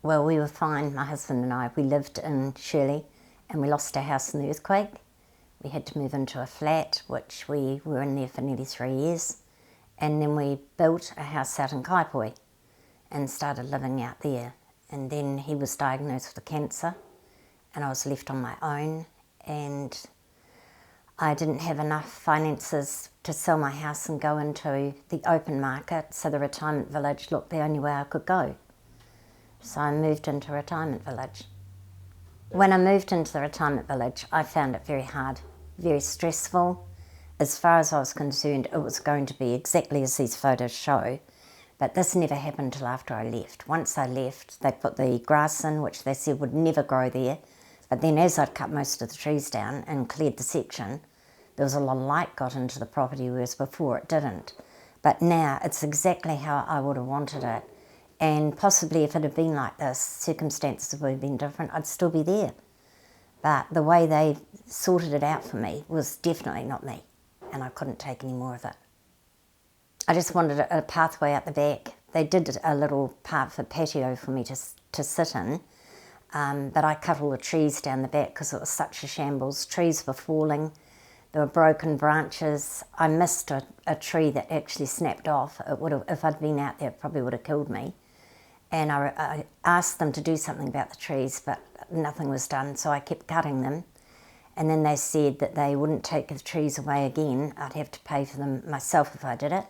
Well, we were fine, my husband and I. We lived in Shirley and we lost our house in the earthquake. We had to move into a flat, which we were in there for nearly 3 years. And then we built a house out in Kaipoi and started living out there. And then he was diagnosed with cancer and I was left on my own, and I didn't have enough finances to sell my house and go into the open market, so the retirement village looked the only way I could go. So I moved into a retirement village. When I moved into the retirement village, I found it very hard, very stressful. As far as I was concerned, it was going to be exactly as these photos show, but this never happened till after I left. Once I left, they put the grass in, which they said would never grow there, but then as I'd cut most of the trees down and cleared the section, there was a lot of light got into the property, whereas before it didn't. But now it's exactly how I would have wanted it. And possibly if it had been like this, circumstances would have been different, I'd still be there. But the way they sorted it out for me was definitely not me, and I couldn't take any more of it. I just wanted a pathway out the back. They did a little part for patio for me to sit in, but I cut all the trees down the back because it was such a shambles. Trees were falling, there were broken branches. I missed a tree that actually snapped off. It would have, if I'd been out there, it probably would have killed me. And I asked them to do something about the trees, but nothing was done, so I kept cutting them. And then they said that they wouldn't take the trees away again. I'd have to pay for them myself if I did it.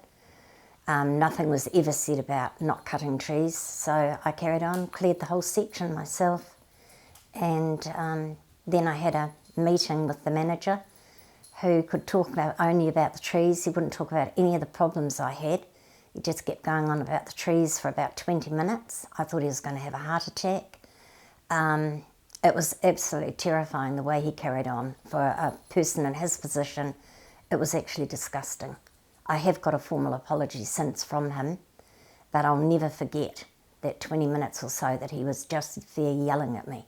Nothing was ever said about not cutting trees, so I carried on, cleared the whole section myself. And then I had a meeting with the manager, who could talk only about the trees. He wouldn't talk about any of the problems I had. He just kept going on about the trees for about 20 minutes. I thought he was going to have a heart attack. It was absolutely terrifying the way he carried on. For a person in his position, it was actually disgusting. I have got a formal apology since from him, but I'll never forget that 20 minutes or so that he was just there yelling at me.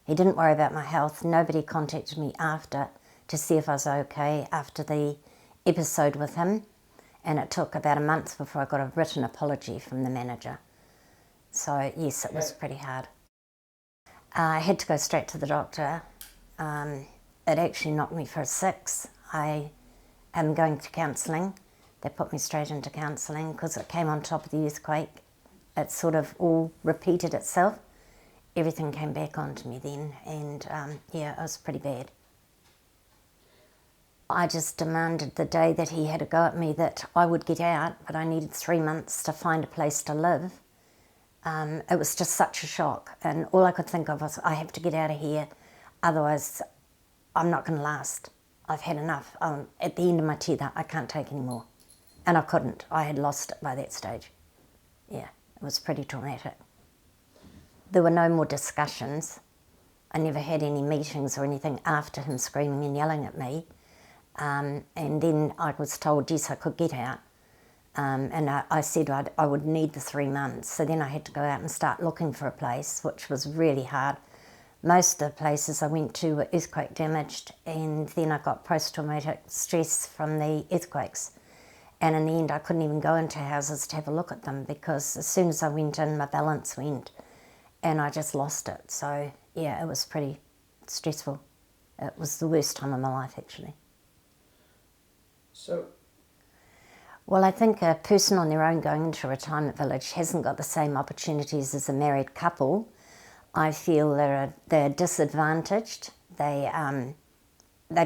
He didn't worry about my health. Nobody contacted me after to see if I was okay after the episode with him. And it took about a month before I got a written apology from the manager. So yes, it was pretty hard. I had to go straight to the doctor. It actually knocked me for a 6. I am going to counselling. They put me straight into counselling because it came on top of the earthquake. It sort of all repeated itself. Everything came back onto me then, and yeah, it was pretty bad. I just demanded the day that he had a go at me that I would get out, but I needed 3 months to find a place to live. It was just such a shock, and all I could think of was, I have to get out of here, otherwise I'm not going to last. I've had enough. At the end of my tether, I can't take any more. And I couldn't. I had lost it by that stage. Yeah, it was pretty traumatic. There were no more discussions. I never had any meetings or anything after him screaming and yelling at me. And then I was told, yes, I could get out. And I said I would need the 3 months. So then I had to go out and start looking for a place, which was really hard. Most of the places I went to were earthquake damaged, and then I got post-traumatic stress from the earthquakes. And in the end, I couldn't even go into houses to have a look at them because as soon as I went in, my balance went and I just lost it. So yeah, it was pretty stressful. It was the worst time of my life, actually. So, well, I think a person on their own going into a retirement village hasn't got the same opportunities as a married couple. I feel they're disadvantaged. They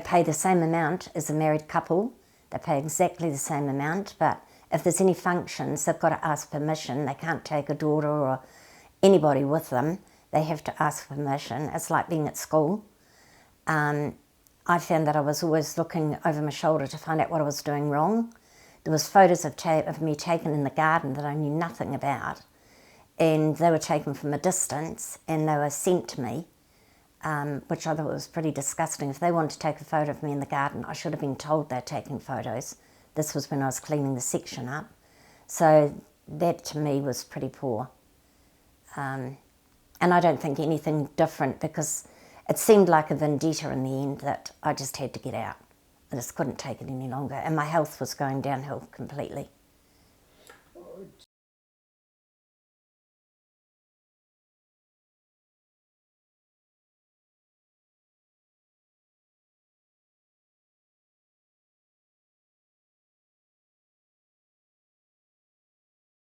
pay the same amount as a married couple. They pay exactly the same amount, but if there's any functions, they've got to ask permission. They can't take a daughter or anybody with them. They have to ask permission. It's like being at school. I found that I was always looking over my shoulder to find out what I was doing wrong. There was photos of me taken in the garden that I knew nothing about, and they were taken from a distance and they were sent to me, which I thought was pretty disgusting. If they wanted to take a photo of me in the garden, I should have been told they're taking photos. This was when I was cleaning the section up. So that to me was pretty poor. And I don't think anything different, because it seemed like a vendetta in the end that I just had to get out. I just couldn't take it any longer, and my health was going downhill completely.